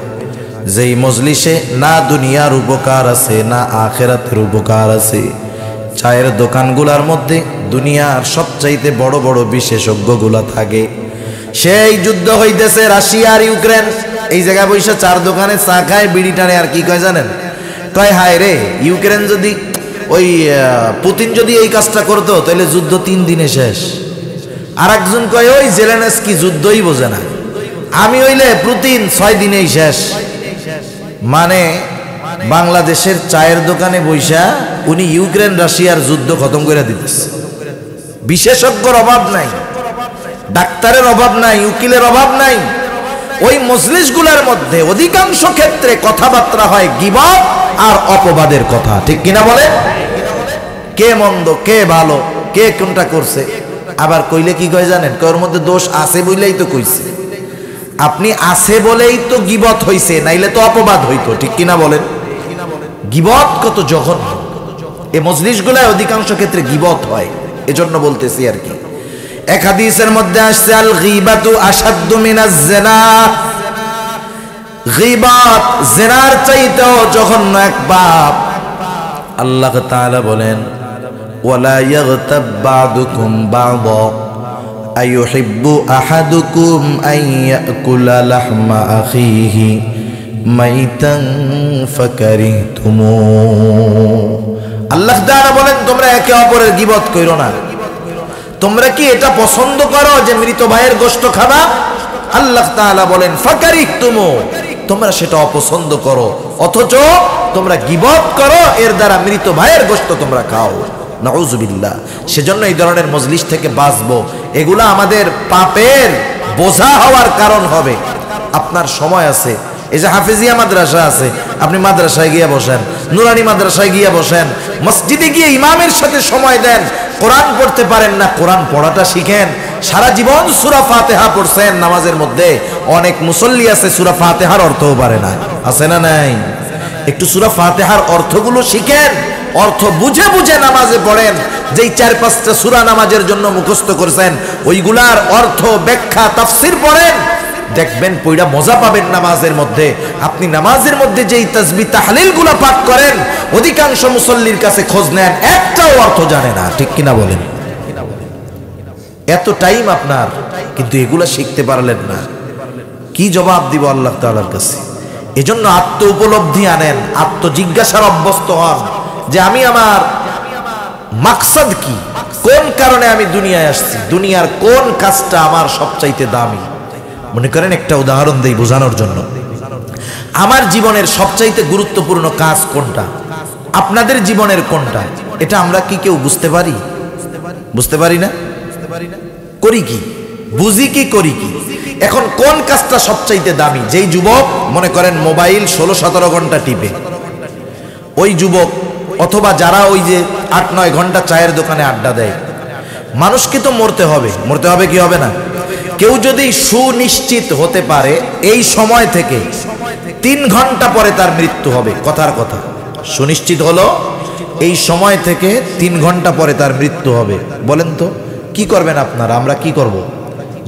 যেই মজলিসে না দুনিয়ার উপকার আছে, না আখিরাতের উপকার আছে। চায়ের দোকানগুলোর মধ্যে দুনিয়ার সবচাইতে বড় বড় বিশেষজ্ঞগুলা থাকে। সেই যুদ্ধ হইতেছে রাশিয়া আর ইউক্রেন, এই জায়গায় বসে চার দোকানে চা খায়, বিড়ি টানে, আর কি কয় জানেন? কয় হায় রে, ইউক্রেন যদি ওই পুতিন যদি এই কাজটা করতো তাহলে যুদ্ধ 3 দিনে শেষ। আর একজন কয় ওই জেলেনস্কি যুদ্ধই বোঝে না, আমি হইলে পুতিন 6 দিনেই শেষ। মানে বাংলাদেশের চায়ের দোকানে বৈশা উনি ইউক্রেন রাশিয়ার যুদ্ধ খতম করে দিতেছে। বিশেষজ্ঞর অভাব নাই, ডাক্তারের অভাব নাই, উকিলের অভাব নাই। ওই মজলিসগুলোর মধ্যে অধিকাংশ ক্ষেত্রে কথাবার্তা হয় গীবত আর অপবাদের কথা, ঠিক কিনা বলে? কে মন্দ, কে ভালো, কে কোনটা করছে। আবার কইলে কি কয় জানেন? ওর মধ্যে দোষ আছে বলেই তো কইছে। আপনি আছে বলেই তো গীবত হইছে, নাইলে তো অপবাদ হইতো, ঠিক কিনা বলেন? গীবত কত জঘন্য। এই মজলিসগুলোয় অধিকাংশ ক্ষেত্রে গীবত হয়, এজন্য বলতেছি আর কি। এক হাদিসের মধ্যে আসছে আল গীবাতু আশাদ্দু মিনাজ জিনা, গীবত জিনার চাইতেও জঘন্য এক পাপ। আল্লাহ তাআলা বলেন ওয়ালা ইয়াগতাব বা'দুকুম বা'দা আইয়ুহিব্বু আহাদুকুম আন ইয়াকুলা লাহমা আখিহি মাইতান ফাকারিহতুমু। আল্লাহ তাআলা বলেন তোমরা একে অপরের গীবত কইরো না। তোমরা কি এটা পছন্দ করো যে মৃত ভাইয়ের গোশত খাবা? আল্লাহ তাআলা বলেন ফাকারিহতুমু, তোমরা সেটা অপছন্দ করো, অথচ তোমরা গীবত করো, এর দ্বারা মৃত ভাইয়ের গোশত তোমরা খাও। নাউযুবিল্লাহ। সেজন্য এই ধরনের মজলিস থেকে বাঁচবো। এগুলা আমাদের পাপের বোঝা হওয়ার কারণ হবে। আপনার সময় আছে, এই যে হাফেজিয়া মাদ্রাসা আছে, আপনি মাদ্রাসায় গিয়ে বসেন, নুরানি মাদ্রাসায় গিয়ে বসেন, মসজিদে গিয়ে ইমামের সাথে সময় দেন। কোরআন পড়তে পারেন না, কোরআন পড়াটা শিখেন। সারা জীবন সূরা ফাতিহা পড়ছেন নামাজের মধ্যে, অনেক মুসল্লি আছে সূরা ফাতিহার অর্থও পারে না, আছে না নাই? একটু সূরা ফাতিহার অর্থগুলো শিখেন, অর্থ বুঝে বুঝে নামাজে পড়েন। যেই 4-5টা সূরা নামাজের জন্য মুখস্থ করেছেন, ওইগুলার অর্থ, ব্যাখ্যা, তাফসীর পড়েন, দেখবেন পয়টা মজা পাবেন নামাজের মধ্যে। আপনি নামাজের মধ্যে যেই তাসবিহ তাহলিলগুলো পাঠ করেন, অধিকাংশ মুসল্লির কাছে খোঁজ নেন, একটাও অর্থ জানে না, ঠিক কিনা বলেন? এত টাইম আপনার, কিন্তু এগুলা শিখতে পারলেন না, কি জবাব দিব আল্লাহ তাআলার কাছে? এজন্য আত্ম উপলব্ধি আনেন, আত্মজিজ্ঞাসার অভ্যস্ত হন যে আমি আমার মাকসাদ কি, কোন কারণে আমি দুনিয়ায় আসছি, দুনিয়ার কোন কাজটা আমার সবচাইতে দামি। মনে করেন একটা উদাহরণ দেই বোঝানোর জন্য। আমার জীবনের সবচাইতে গুরুত্বপূর্ণ কাজ কোনটা, আপনাদের জীবনের কোনটা, এটা আমরা কি কেউ বুঝতে পারি? বুঝতে পারি না। করি কি, বুঝি কি, করি কি? এখন কোন কাজটা সবচাইতে দামি? যেই যুবক মনে করেন মোবাইল 16-17 ঘন্টা টিপে, ওই যুবক, অথবা যারা ওই যে 8-9 ঘন্টা চায়ের দোকানে আড্ডা দেয়, মানুষকে তো মরতে হবে, মরতে হবে কি হবে না? কেউ যদি সুনিশ্চিত হতে পারে এই সময় থেকে 3 ঘন্টা পরে তার মৃত্যু হবে, কথার কথা সুনিশ্চিত হলো এই সময় থেকে 3 ঘন্টা পরে তার মৃত্যু হবে, বলেন তো কি করবেন আপনারা? আমরা কি করব?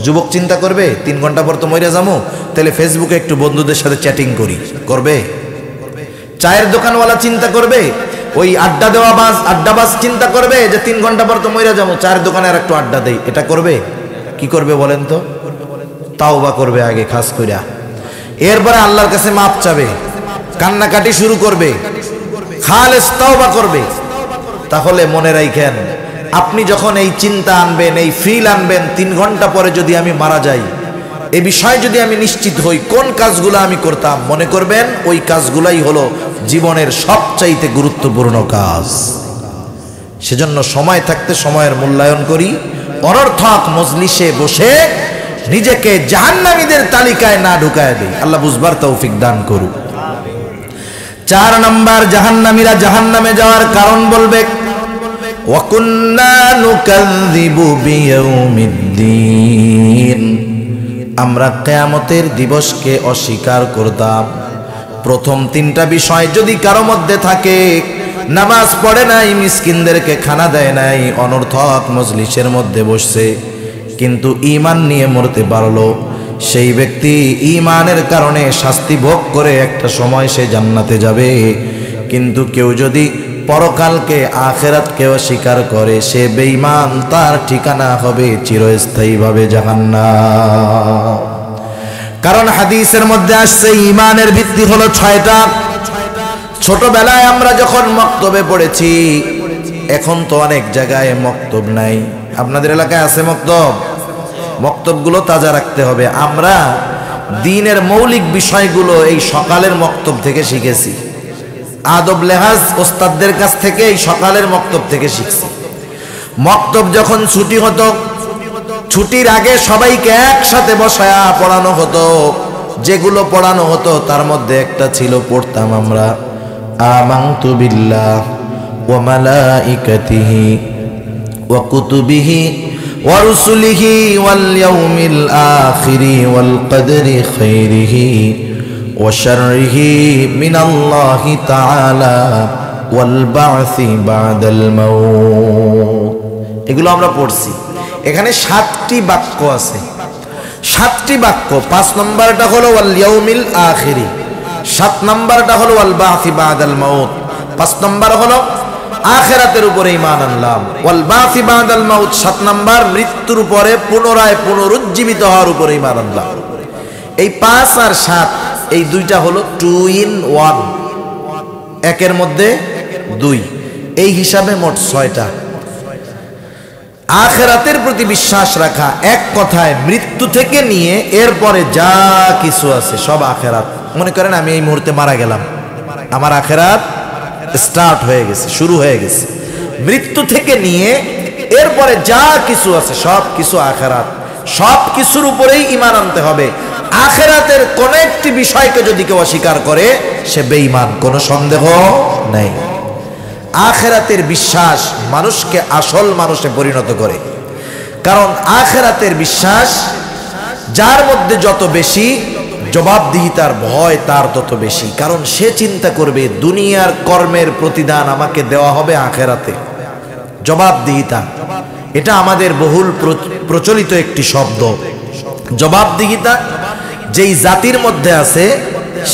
যুবক চিন্তা করবে 3 ঘন্টা পর তো মরে যাবো, তাহলে ফেসবুকে একটু বন্ধুদের সাথে চ্যাটিং করি, করবে? চায়ের দোকানওয়ালা চিন্তা করবে, ওই আড্ডাবাজ চিন্তা করবে যে 3 ঘন্টা পর তো মরে যাবো, চায়ের দোকানে আর একটু আড্ডা দেই, এটা করবে? কি করবে বলেন তো? তাওবা করবে আগে খাস কইরা, এরপরে আল্লাহর কাছে মাপ চাবে, কান্নাকাটি শুরু করবে, খালেস তাওবা করবে। তাহলে মনে রাখেন, আপনি যখন এই চিন্তা আনবেন, এই ফিল আনবেন, 3 ঘন্টা পরে যদি আমি মারা যাই, এ বিষয়ে যদি আমি নিশ্চিত হই কোন কাজগুলো আমি করতাম, মনে করবেন ওই কাজগুলাই হলো জীবনের সবচাইতে গুরুত্বপূর্ণ কাজ। সেজন্য সময় থাকতে সময়ের মূল্যায়ন করি, অনর্থক মজলিসে বসে নিজেকে জাহান্নামীদের তালিকায় না ঢুকায় দেই। আল্লাহ বুঝবার তৌফিক দান করুক। 4 নাম্বার, জাহান্নামীরা জাহান্নামে যাওয়ার কারণ বলবে, ওয়া কুন্না নুকাযযিবু বিয়াউমিদ্দিন, আমরা কিয়ামতের দিবসকে অস্বীকার করতাম। প্রথম 3টা বিষয় যদি কারো মধ্যে থাকে, নামাজ পড়ে নাই, মিসকিনদেরকে খানা দেয় নাই, অনর্থক মজলিসের মধ্যে বসছে, কিন্তু ঈমান নিয়ে মরতে পারলো, সেই ব্যক্তি ঈমানের কারণে শাস্তি ভোগ করে একটা সময় সে জান্নাতে যাবে। কিন্তু কেউ যদি পরকালকে, আখিরাতকে অস্বীকার করে, সে বেঈমান, তার ঠিকানা হবে চিরস্থায়ীভাবে জাহান্নাম। কারণ হাদিসের মধ্যে আসছে ঈমানের ভিত্তি হলো 6টা। ছোটবেলায় আমরা যখন মক্তবে পড়েছি, এখন তো অনেক জায়গায় মক্তব নাই। আপনাদের এলাকায় আছে মক্তব? মক্তবগুলো তাজা রাখতে হবে। আমরা দ্বীনের মৌলিক বিষয়গুলো এই সকালের মক্তব থেকে শিখেছি, আদব লেহাজ ওস্তাদদের কাছ থেকে এই সকালের মক্তব থেকে শিখছি। মক্তব যখন ছুটি হতো, ছুটির আগে সবাইকে একসাথে বসায়া পড়ানো হতো। যেগুলো পড়ানো হতো তার মধ্যে একটা ছিল, পড়তাম আমরা, আমানতু বিল্লাহ ওয়া মালাইকাতিহি ওয়া কুতুবিহি ওয়া রুসুলিহি ওয়াল ইয়াউমিল আখিরি ওয়াল কদরি খাইরিহি ওয়া শাররিহি মিনাল্লাহি তাআলা ওয়াল বা'সি বা'দাল মাউত। এগুলো আমরা পড়ছি। এখানে 7টি বাক্য আছে, 7টি বাক্য। 5 নম্বরটা হলো ওয়াল ইয়াউমিল আখিরি, 7 নম্বরটা হলো ওয়াল বা'সি বা'দাল মাউত, 5 নম্বর হলো আখিরাতের উপরে ঈমান আনলাম, ওয়াল বা'সি বা'দাল মাউত 7 নম্বর মৃত্যুর পরে পুনরায় পুনরুজ্জীবিত হওয়ার উপরে ঈমান আনলাম। এই 5 আর 7 এই 2টা হলো 2 in 1, একের মধ্যে 2, এই হিসাবে মোট 6টা। আখিরাতের প্রতি বিশ্বাস রাখা, এক কথায় মৃত্যু থেকে নিয়ে এরপরে যা কিছু আছে সব আখিরাত। মনে করেন আমি এই মুহূর্তে মারা গেলাম, আমার আখিরাত স্টার্ট হয়ে গেছে, শুরু হয়ে গেছে। মৃত্যু থেকে নিয়ে এরপরে যা কিছু আছে সব কিছু আখিরাত, সব কিছুর উপরেই ঈমান আনতে হবে। আখিরাতের কোন একটি বিষয়কে যদি কেউ অস্বীকার করে সে বেঈমান, কোনো সন্দেহ নেই। আখিরাতের বিশ্বাস মানুষকে আসল মানুষে পরিণত করে। কারণ আখিরাতের বিশ্বাস যার মধ্যে যত বেশি, জবাবদিহিতার ভয় তার তত বেশি। কারণ সে চিন্তা করবে দুনিয়ার কর্মের প্রতিদান আমাকে দেওয়া হবে আখিরাতে। জবাবদিহিতা, এটা আমাদের বহুল প্রচলিত একটি শব্দ। জবাবদিহিতা যেই জাতির মধ্যে আছে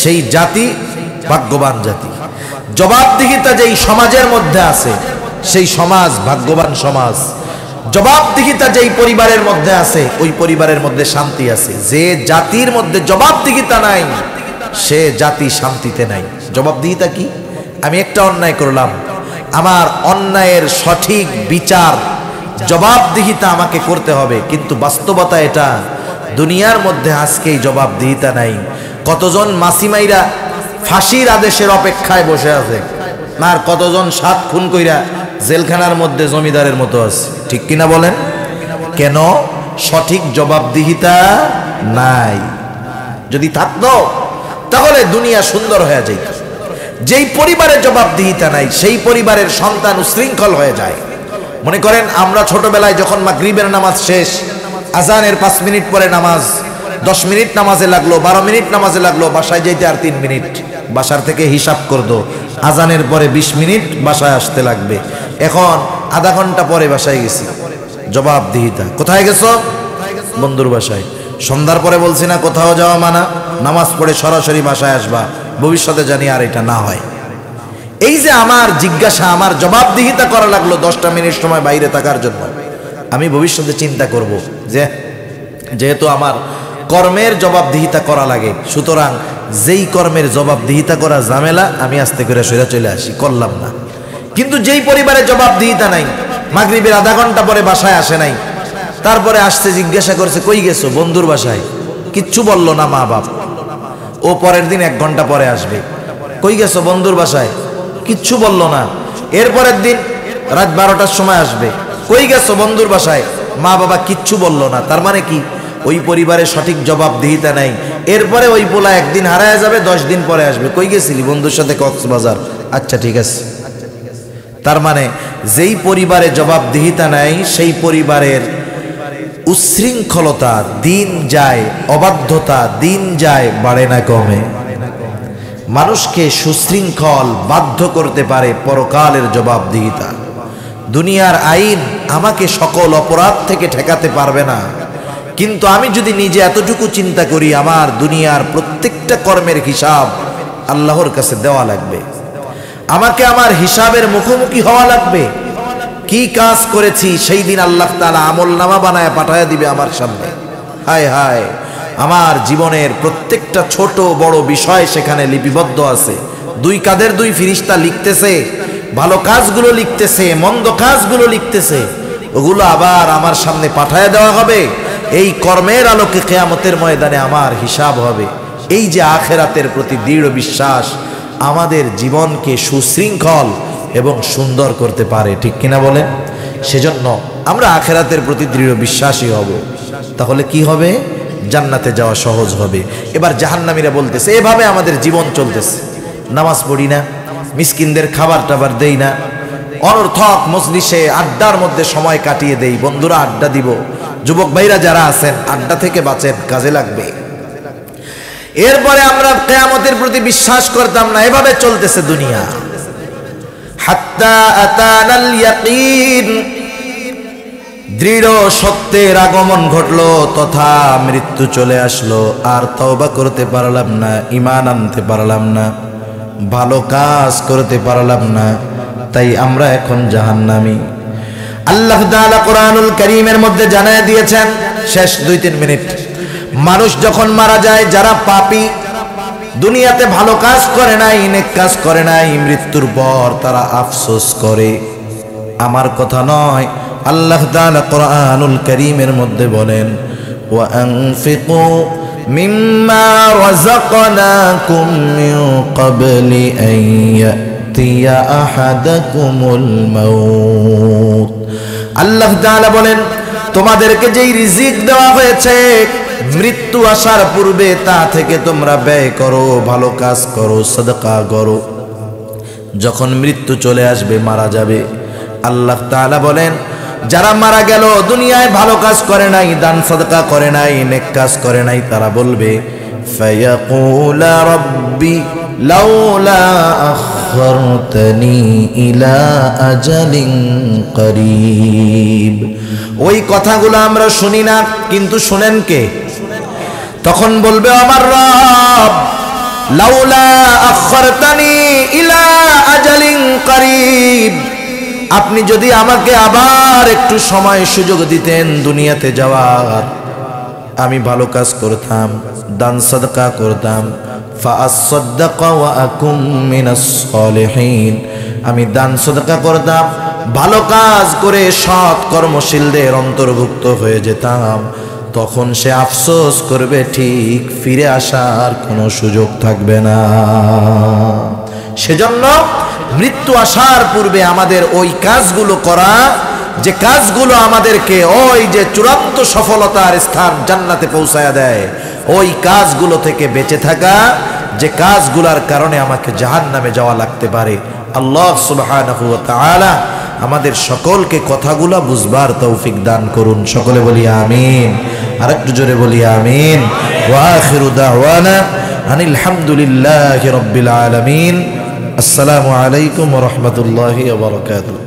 সেই জাতি ভাগ্যবান জাতি। জবাবদিহিতা যেই সমাজের মধ্যে আছে সেই সমাজ ভাগ্যবান সমাজ। জবাবদিহিতা যেই পরিবারের মধ্যে আছে ওই পরিবারের মধ্যে শান্তি আছে। যে জাতির মধ্যে জবাবদিহিতা নাই সে জাতি শান্তিতে নাই। জবাবদিহিতা কি? আমি একটা অন্যায় করলাম, আমার অন্যায়ের সঠিক বিচার, জবাবদিহিতা আমাকে করতে হবে। কিন্তু বাস্তবতা এটা, দুনিয়ার মধ্যে আজকে এই জবাবদিহিতা নাই। কতজন মাসিমাইরা ফাঁসির আদেশের অপেক্ষায় বসে আছে, আর কতজন 7 খুন কইরা জেলখানার মধ্যে জমিদারের মতো আছে। ঠিক কিনা বলেন? কেন? সঠিক জবাবদিহিতা নাই। যদি থাকতো তাহলে দুনিয়া সুন্দর হয়ে যেত। যেই পরিবারে জবাবদিহিতা নাই সেই পরিবারের সন্তান উশৃঙ্খল হয়ে যায়। মনে করেন আমরা ছোটবেলায় যখন মাগরিবের নামাজ শেষ, আজানের 5 মিনিট পরে নামাজ, 10 মিনিট নামাজে লাগলো, 12 মিনিট নামাজে লাগলো, বাসায় যেতে আর 3 মিনিট, বাসার থেকে হিসাব করতো আজানের পরে 20 মিনিট বাসায় আসতে লাগবে। এখন আধা ঘন্টা পরে বাসায় গেছি। জবাবদিহিতা। কোথায় গেছো? বন্ধুর বাসায়। সন্ধ্যার পরে বলছি না কোথাও যাওয়া মানা, নামাজ পড়ে সরাসরি বাসায় আসবা, ভবিষ্যতে জানি আর এটা না হয়। এই যে আমার জিজ্ঞাসা, আমার জবাবদিহিতা করা লাগলো 10টা মিনিট সময় বাইরে থাকার জন্য। আমি ভবিষ্যতে চিন্তা করব যে যেহেতু আমার কর্মের জবাবদিহিতা করা লাগে, সুতরাং যেই কর্মের জবাবদিহিতা করা ঝামেলা আমি আস্তে করে সরে চলে আসি, করলাম না। কিন্তু যেই পরিবারে জবাবদিহিতা নাই, মাগরিবের আধা ঘন্টা পরে বাসায় আসে নাই, তারপরে আসছে, জিজ্ঞাসা করছে কই গেছো? বন্ধুর বাসায়। কিচ্ছু বললো না মা বাপ। ও পরের দিন 1 ঘন্টা পরে আসবে। কই গেছো? বন্ধুর বাসায়। কিচ্ছু বললো না। এরপরের দিন রাত 12টার সময় আসবে। কই গেছো? বন্ধুর বাসায়। মা বাবা কিচ্ছু বললো না। তার মানে কি? ওই পরিবারে সঠিক জবাবদিহিতা নাই। এরপরে ওই পোলা একদিন হারায় যাবে, 10 দিন পরে আসবে। কই গেছিলি? বন্ধুর সাথে কক্সবাজার। আচ্ছা ঠিক আছে। তার মানে যেই পরিবারে জবাবদিহিতা নাই সেই পরিবারের উচ্ছৃঙ্খলতা দিন যায়, অবাধ্যতা দিন যায়, বাড়ে না কমে। মানুষকে সুশৃঙ্খল বাধ্য করতে পারে পরকালের জবাবদিহিতা। দুনিয়ার আইন আমাকে সকল অপরাধ থেকে ঠেকাতে পারবে না, কিন্তু আমি যদি নিজে এতটুকু চিন্তা করি আমার দুনিয়ার প্রত্যেকটা কর্মের হিসাব আল্লাহর কাছে দেওয়া লাগবে, আমাকে আমার হিসাবের মুখোমুখি হওয়া লাগবে। কি কাজ করেছি সেই দিন আল্লাহ তাআলা আমলনামা বানায় পাঠায় দিবে আমার সামনে। হায় হায়, আমার জীবনের প্রত্যেকটা ছোট বড় বিষয় সেখানে লিপিবদ্ধ আছে। 2 কাঁধের 2 ফেরেশতা লিখতেছে, ভালো কাজগুলো লিখতেছে, মন্দ কাজগুলো লিখতেছে, ওগুলো আবার আমার সামনে পাঠায় দেওয়া হবে। এই কর্মের আলোকে কিয়ামতের ময়দানে আমার হিসাব হবে। এই যে আখিরাতের প্রতি দৃঢ় বিশ্বাস আমাদের জীবনকে সুশৃঙ্খল এবং সুন্দর করতে পারে। ঠিক কিনা বলেন? সেজন্য আমরা আখিরাতের প্রতি দৃঢ় বিশ্বাসী হব। তাহলে কি হবে? জান্নাতে যাওয়া সহজ হবে। এবার জাহান্নামীরা বলতেছে এভাবে আমাদের জীবন চলতেছে, নামাজ পড়ি না, মিসকিনদের খাবার টাবার দেই না, অনর্থক মজলিসে আড্ডার মধ্যে সময় কাটিয়ে দেই। বন্ধুরা আড্ডা দিব, যুবক ভাইরা যারা আছেন আড্ডা থেকে বাঁচেন, কাজে লাগবে। এরপরে আমরা কিয়ামতের প্রতি বিশ্বাস করতাম না। এভাবে চলতেছে দুনিয়া। হাত্তা আতানাল ইয়াকিন, দৃঢ় সত্যের আগমন ঘটলো তথা মৃত্যু চলে আসলো। আর তওবা করতে পারলাম না, ঈমান আনতে পারলাম না, ভালো কাজ করতে পারলাম না, তাই আমরা এখন জাহান্নামী। আল্লাহ তাআলা কোরআনুল কারীমের মধ্যে জানায় দিয়েছেন, শেষ 2-3 মিনিট, মানুষ যখন মারা যায়, যারা পাপী, দুনিয়াতে ভালো কাজ করে নাই, নেক কাজ করে নাই, মৃত্যুর পর তারা আফসোস করে। আমার কথা নয়, আল্লাহ তাআলা কোরআনুল কারীমের মধ্যে বলেন, ওয়া আনফিকু মিম্মা রাযাকনাকুম মিন ক্বাবলি আন ইয়াতিয়া আহাদাকুমুল মাউত। আল্লাহ তাআলা বলেন, তোমাদেরকে যেই রিজিক দেওয়া হয়েছে মৃত্যু আসার পূর্বে তা থেকে তোমরা ব্যয় করো, ভালো কাজ করো, সাদকা করো। যখন মৃত্যু চলে আসবে, মারা যাবে, আল্লাহ তাআলা বলেন যারা মারা গেল দুনিয়ায় ভালো কাজ করে নাই, দান সাদকা করে নাই, নেক কাজ করে নাই, তারা বলবে ফায়াকুলা রাব্বি লাউলা আখরতনি ইলা আজালিন করিব। ওই কথাগুলো আমরা শুনি না, কিন্তু শুনেন কে? তখন বলবে আমার রব, লাউলা আখরতনি ইলা আজালিন করিব, আপনি যদি আমাকে আবার একটু সময় সুযোগ দিতেন দুনিয়াতে যাওয়ার, আমি ভালো কাজ করতাম, দান সাদকা করতাম, ফাআসাদদাকা ওয়া আকুম মিনাস সালিহিন, আমি দান সাদকা করতাম, ভালো কাজ করে সৎ কর্মশীলদের অন্তর্ভুক্ত হয়ে যেতাম, তখন সে আফসোস করবে, ঠিক ফিরে আসার কোনো সুযোগ থাকবে না। সেজন্য মৃত্যু আসার পূর্বে আমাদের ওই কাজগুলো করা, যে কাজগুলো আমাদেরকে ওই যে চূড়ান্ত সফলতার স্থান জান্নাতে পৌঁছায়া দেয়, ওই কাজগুলো থেকে বেঁচে থাকা, যে কাজগুলোর কারণে আমাকে জাহান্নামে যাওয়া লাগতে পারে। আল্লাহ সুবহানাহু ওয়া তাআলা আমাদের সকলকে কথাগুলো বুঝবার তৌফিক দান করুন। সকলে বলি আমিন। আর একটু জোরে বলি আমিন। ওয়া আখিরু দাওয়ানা আনিল হামদুলিল্লাহি রাব্বিল আলামিন। আসসালামু আলাইকুম ওয়া রাহমাতুল্লাহি ওয়া বারাকাতুহু।